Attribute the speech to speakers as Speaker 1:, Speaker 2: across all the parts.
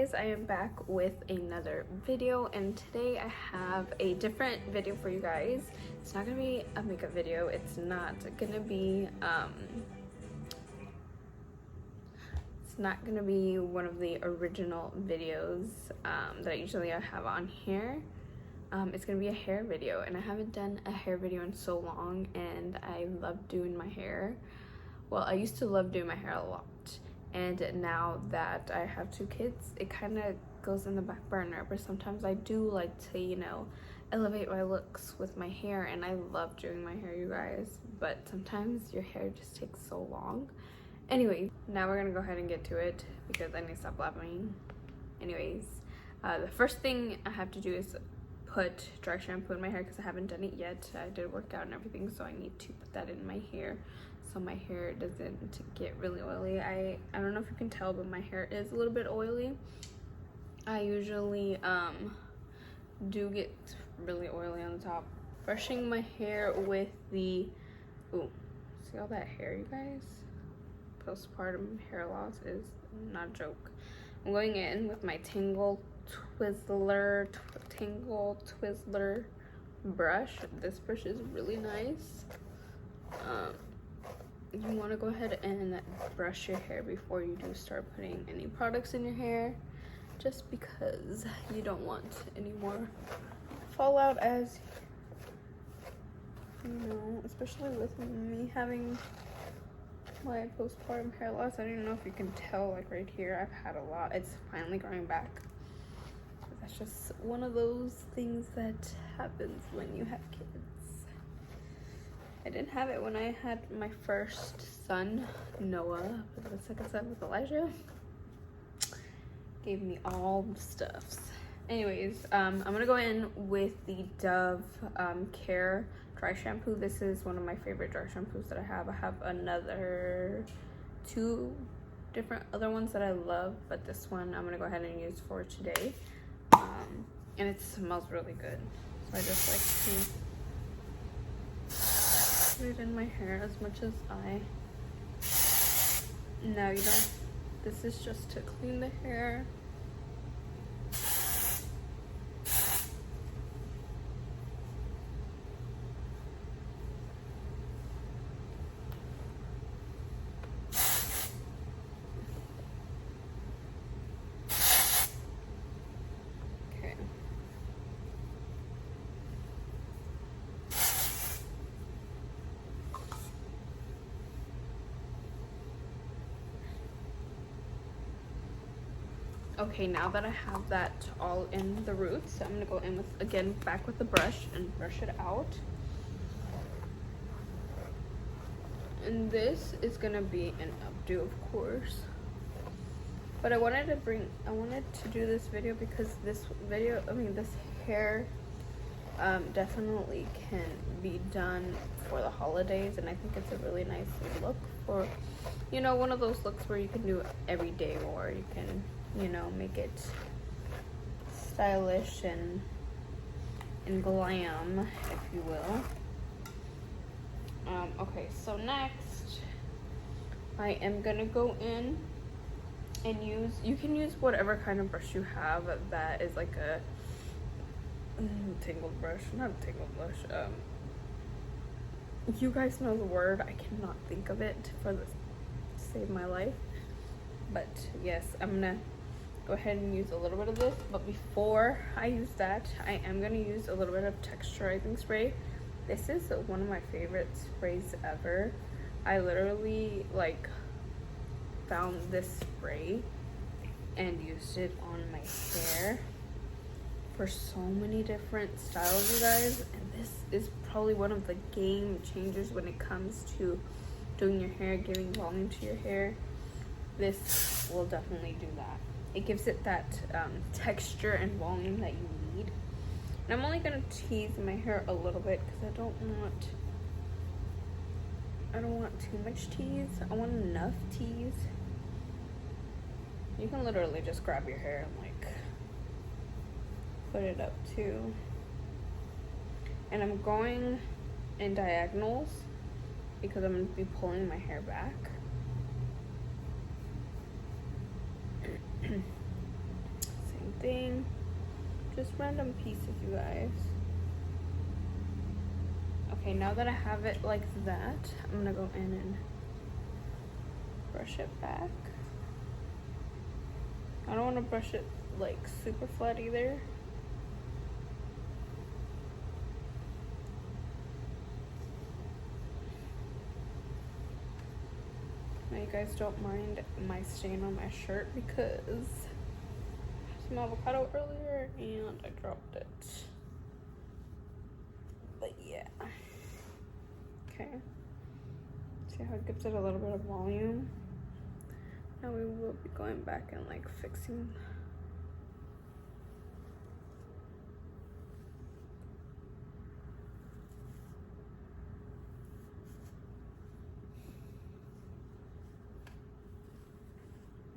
Speaker 1: guys, I am back with another video, and today I have a different video for you guys. It's not gonna be a makeup video. It's not gonna be one of the original videos that I usually have on here. It's gonna be a hair video, and I haven't done a hair video in so long, and I love doing my hair. Well, I used to love doing my hair a lot, and now that I have 2 kids, it kind of goes in the back burner. But sometimes I do like to, you know, elevate my looks with my hair, and I love doing my hair, you guys. But sometimes your hair just takes so long. Anyway, now we're gonna go ahead and get to it because I need to stop blabbering. Anyways, the first thing I have to do is put dry shampoo in my hair because I haven't done it yet. I did work out and everything, so I need to put that in my hair so my hair doesn't get really oily. I don't know if you can tell, but my hair is a little bit oily. I usually do get really oily on the top. Brushing my hair with the see all that hair, you guys? Postpartum hair loss is not a joke. I'm going in with my Tangle Twizzler brush. This brush is really nice. You want to go ahead and brush your hair before you do start putting any products in your hair, just because you don't want any more fallout, as you know, especially with me having my postpartum hair loss. I don't even know if you can tell, like right here, I've had a lot. It's finally growing back. That's just one of those things that happens when you have kids. I didn't have it when I had my first son, Noah, but the second son with Elijah gave me all the stuffs. Anyways, I'm gonna go in with the Dove Care dry shampoo. This is one of my favorite dry shampoos that I have. I have another 2 different other ones that I love, but this one I'm gonna go ahead and use for today. And it smells really good, so I just like to put it in my hair as much as now you don't, this is just to clean the hair. Okay, now that I have that all in the roots, I'm gonna go in with, again, back with the brush and brush it out. And this is gonna be an updo, of course. But I wanted to do this video because this hair definitely can be done for the holidays, and I think it's a really nice look for, you know, one of those looks where you can do it every day, or you can, you know, make it stylish and glam, if you will. Okay, so next I am gonna go in and you can use whatever kind of brush you have that is like a tangled brush, not a tangled brush. You guys know the word, I cannot think of it for this to save my life. But yes, I'm gonna go ahead and use a little bit of this, but before I use that, I am gonna use a little bit of texturizing spray. This is one of my favorite sprays ever. I literally like found this spray and used it on my hair for so many different styles, you guys, and this is probably one of the game changers when it comes to doing your hair, giving volume to your hair. This will definitely do that. It gives it that texture and volume that you need. And I'm only gonna tease my hair a little bit because I don't want too much tease. I want enough tease. You can literally just grab your hair and like put it up too. And I'm going in diagonals because I'm gonna be pulling my hair back. Just random pieces, you guys. Okay, now that I have it like that, I'm gonna go in and brush it back. I don't want to brush it like super flat either. Now you guys don't mind my stain on my shirt because I had some avocado earlier and I dropped it. But yeah. Okay. See how it gives it a little bit of volume? Now we will be going back and like fixing.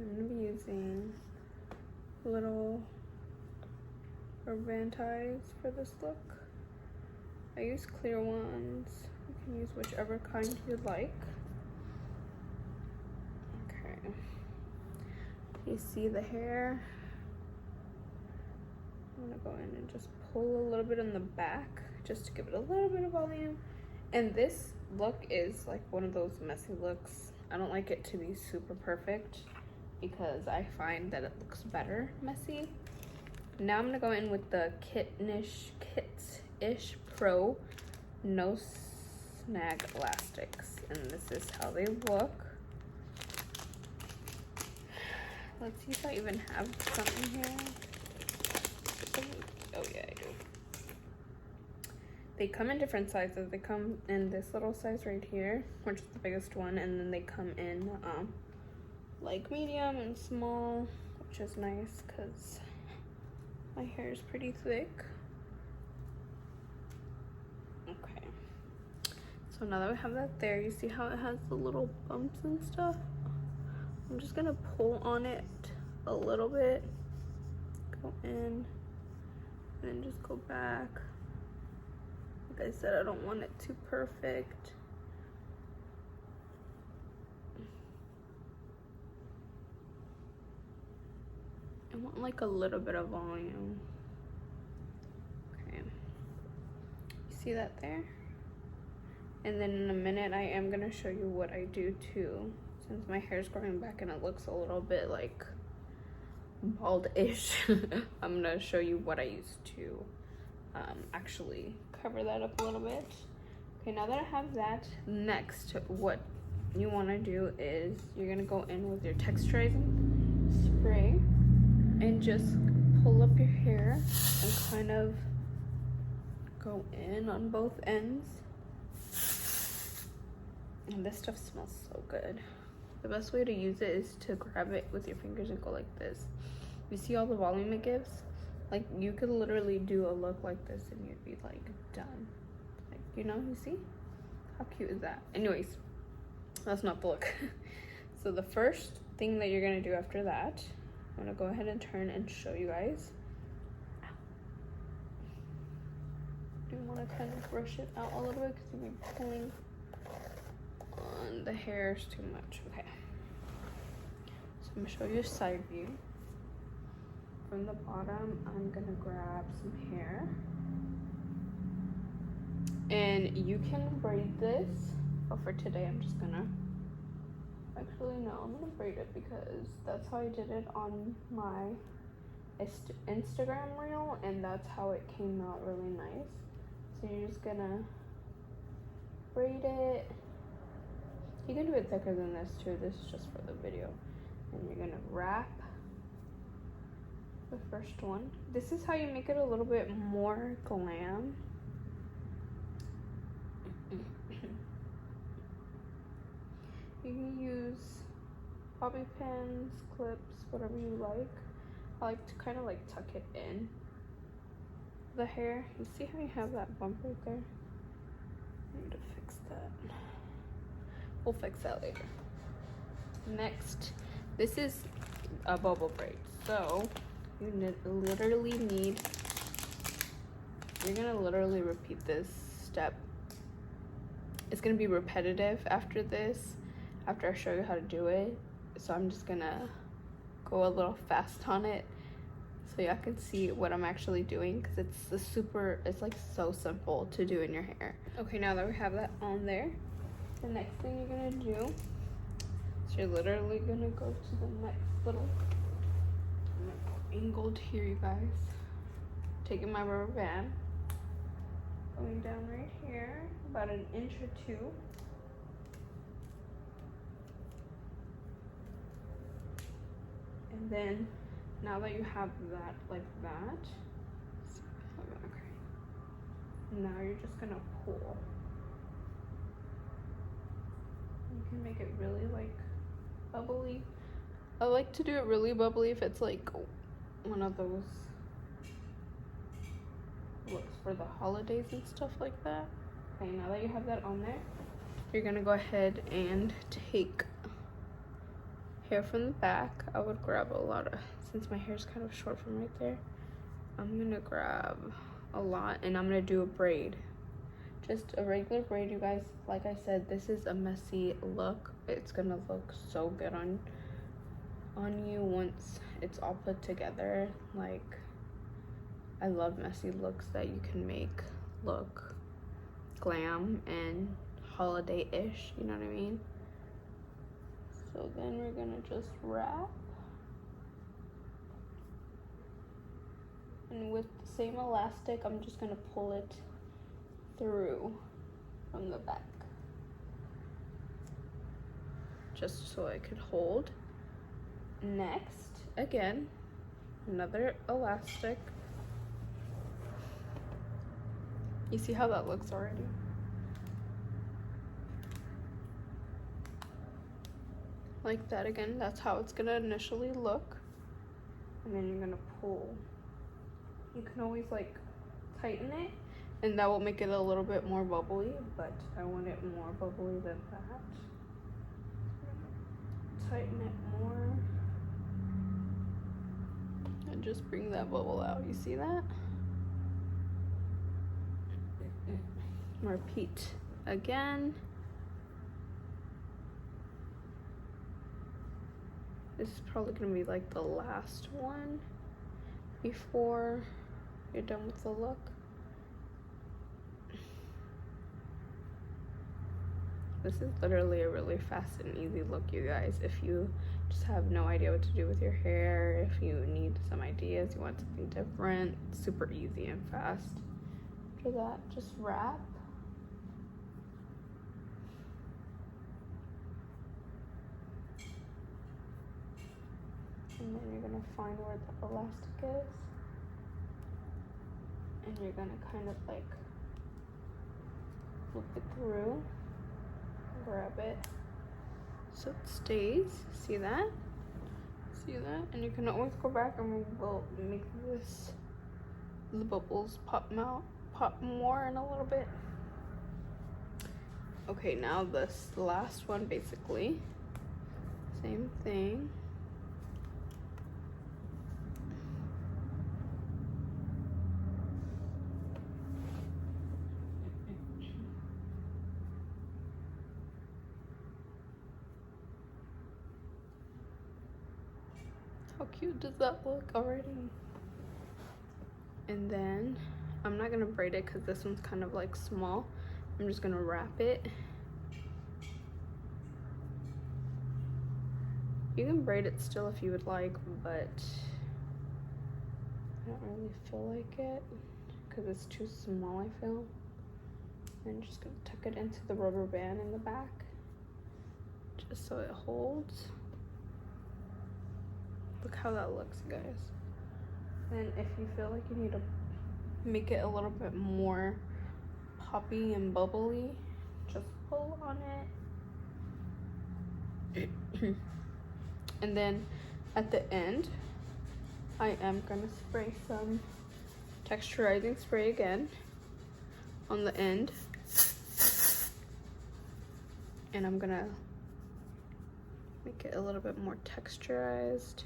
Speaker 1: I'm gonna be using little urban ties for this look. I use clear ones. You can use whichever kind you like. Okay. You see the hair? I'm gonna go in and just pull a little bit in the back just to give it a little bit of volume. And this look is like one of those messy looks. I don't like it to be super perfect because I find that it looks better messy. Now I'm gonna go in with the Kits-ish Pro No Snag Elastics, and this is how they look. Let's see if I even have something here. Oh yeah, I do. They come in different sizes. They come in this little size right here, which is the biggest one, and then they come in like medium and small, which is nice because my hair is pretty thick. Okay, so now that we have that there, you see how it has the little bumps and stuff? I'm just gonna pull on it a little bit, go in, and then just go back. Like I said, I don't want it too perfect. I want like a little bit of volume. Okay, you see that there? And then in a minute, I am gonna show you what I do too, since my hair's growing back and it looks a little bit like bald-ish. I'm gonna show you what I use to actually cover that up a little bit. Okay, now that I have that, next, what you wanna do is you're gonna go in with your texturizing spray and just pull up your hair and kind of go in on both ends. And this stuff smells so good. The best way to use it is to grab it with your fingers and go like this. You see all the volume it gives? Like, you could literally do a look like this and you'd be like done. Like, you know, you see? How cute is that? Anyways, that's not the look. So the first thing that you're gonna do after that, I'm gonna go ahead and turn and show you guys. Do you want to kind of brush it out a little bit because you've been pulling on the hairs too much. Okay. So I'm gonna show you a side view. From the bottom, I'm gonna grab some hair. And you can braid this, but for today I'm just gonna, actually no, I'm gonna braid it because that's how I did it on my Instagram reel, and that's how it came out really nice. So you're just gonna braid it. You can do it thicker than this too, this is just for the video. And you're gonna wrap the first one. This is how you make it a little bit more glam. You can use bobby pins, clips, whatever you like. I like to kind of like tuck it in the hair. You see how you have that bump right there? I need to fix that. We'll fix that later. Next, this is a bubble braid. So you literally need, you're gonna literally repeat this step. It's gonna be repetitive after this, after I show you how to do it. So I'm just gonna go a little fast on it so y'all can see what I'm actually doing, because it's like so simple to do in your hair. Okay, now that we have that on there, the next thing you're gonna do is you're literally gonna go to the next little angled here, you guys. Taking my rubber band, going down right here, about an inch or two. And then, now that you have that like that, okay, now you're just gonna pull. You can make it really like bubbly. I like to do it really bubbly if it's like one of those looks for the holidays and stuff like that. Okay, now that you have that on there, you're gonna go ahead and take hair from the back. I would grab a lot of, since my hair is kind of short from right there, I'm gonna grab a lot and I'm gonna do a braid. Just a regular braid, you guys. Like I said, this is a messy look. It's gonna look so good on you once it's all put together. Like, I love messy looks that you can make look glam and holiday-ish, you know what I mean? So then we're gonna just wrap. And with the same elastic, I'm just gonna pull it through from the back. Just so I could hold. Next, again, another elastic. You see how that looks already? Like that again, that's how it's gonna initially look. And then you're gonna pull. You can always like tighten it, and that will make it a little bit more bubbly, but I want it more bubbly than that. Tighten it more. And just bring that bubble out, you see that? Repeat again. This is probably gonna be like the last one before you're done with the look. This is literally a really fast and easy look, you guys. If you just have no idea what to do with your hair, if you need some ideas, you want something different, super easy and fast. After that, just wrap. And then you're gonna find where the elastic is. And you're gonna kind of like flip it through, grab it so it stays. See that? See that? And you can always go back and we'll make the bubbles pop more in a little bit. Okay, now this last one, basically same thing. How cute does that look already? And then I'm not gonna braid it because this one's kind of like small. I'm just gonna wrap it. You can braid it still if you would like, but I don't really feel like it because it's too small, I feel. I'm just gonna tuck it into the rubber band in the back just so it holds. Look how that looks, you guys. And if you feel like you need to make it a little bit more poppy and bubbly, just pull on it. And then at the end, I am gonna spray some texturizing spray again on the end. And I'm gonna make it a little bit more texturized.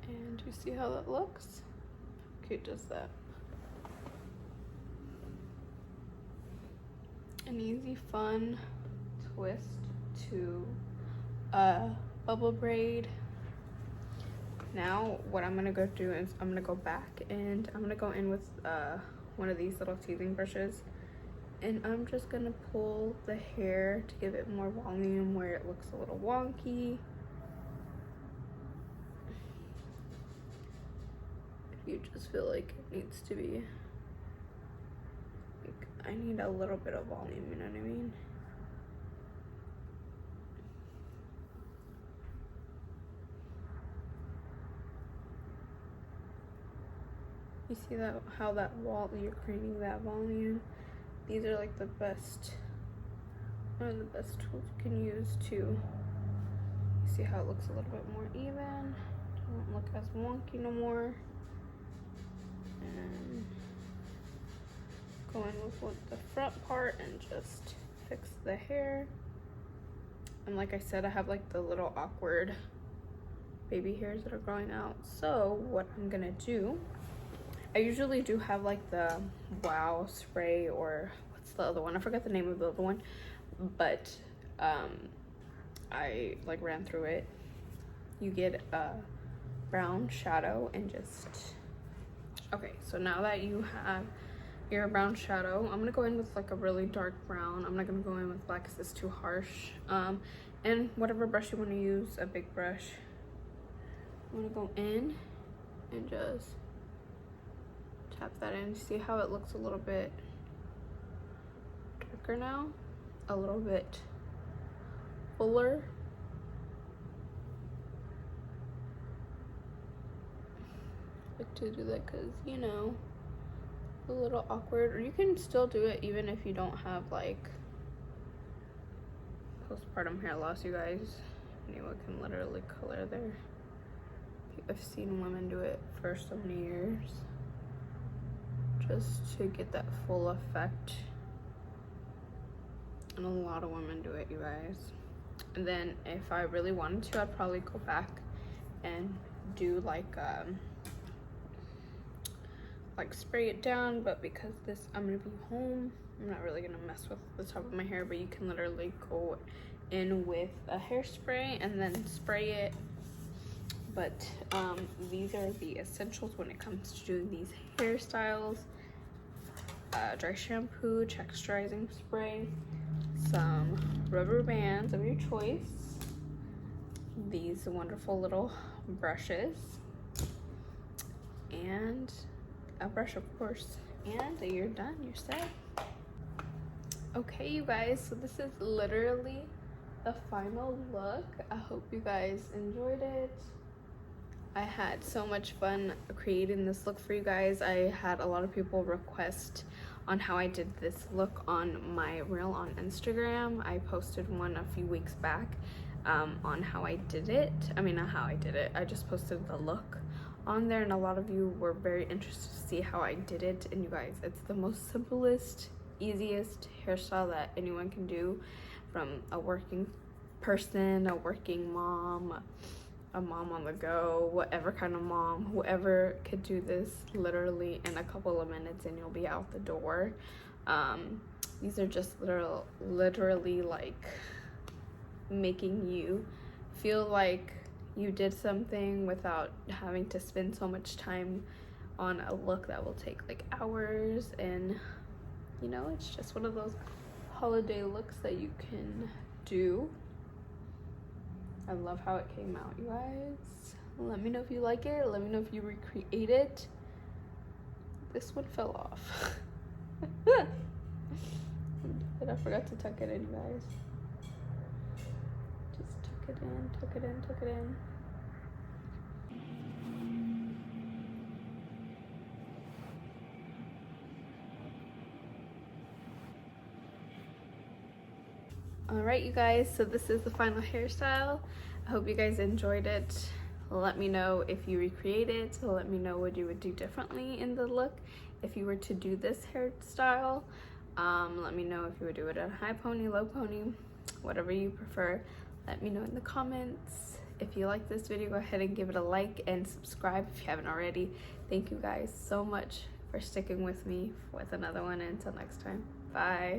Speaker 1: And you see how that looks? How cute does that? An easy, fun twist to a bubble braid now what I'm gonna go do is I'm gonna go back and I'm gonna go in with one of these little teasing brushes, and I'm just gonna pull the hair to give it more volume where it looks a little wonky. If you just feel like it needs to be, like, I need a little bit of volume, you know what I mean? You see that, how that wall, you're creating that volume? These are like the best, one of the best tools you can use to, you see how it looks a little bit more even, doesn't look as wonky no more. And go in with the front part and just fix the hair. And like I said, I have like the little awkward baby hairs that are growing out. So what I'm gonna do, I usually do have like the Wow spray, or what's the other one? I forgot the name of the other one, but I like ran through it. You get a brown shadow and just, okay, so now that you have your brown shadow, I'm gonna go in with like a really dark brown. I'm not gonna go in with black because it's too harsh. And whatever brush you want to use, a big brush, I'm gonna go in and just tap that in. See how it looks a little bit darker now, a little bit fuller. I like to do that because, you know, a little awkward, or you can still do it even if you don't have like postpartum hair loss, you guys. Anyone can literally color their, I've seen women do it for so many years just to get that full effect, and a lot of women do it, you guys. And then if I really wanted to, I'd probably go back and do like spray it down, but because this, I'm gonna be home, I'm not really gonna mess with the top of my hair. But you can literally go in with a hairspray and then spray it. But these are the essentials when it comes to doing these hairstyles. Dry shampoo, texturizing spray, some rubber bands of your choice, these wonderful little brushes, and a brush, of course, and you're done, you're set. Okay, you guys, so this is literally the final look. I hope you guys enjoyed it. I had so much fun creating this look for you guys. I had a lot of people request on how I did this look on my reel on Instagram. I posted one a few weeks back on how I did it. I mean, not how I did it, I just posted the look on there, and a lot of you were very interested to see how I did it. And you guys, it's the most simplest, easiest hairstyle that anyone can do, from a working person, a working mom, a mom on the go, whatever kind of mom, whoever could do this literally in a couple of minutes and you'll be out the door. These are just literally like making you feel like you did something without having to spend so much time on a look that will take like hours. And you know, it's just one of those holiday looks that you can do. I love how it came out, you guys. Let me know if you like it. Let me know if you recreate it. This one fell off. But I forgot to tuck it in, you guys. Just tuck it in, tuck it in, tuck it in. Alright, you guys, so this is the final hairstyle. I hope you guys enjoyed it. Let me know if you recreate it. Let me know what you would do differently in the look if you were to do this hairstyle. Let me know if you would do it at a high pony, low pony, whatever you prefer. Let me know in the comments. If you like this video, go ahead and give it a like and subscribe if you haven't already. Thank you guys so much for sticking with me with another one. Until next time, bye.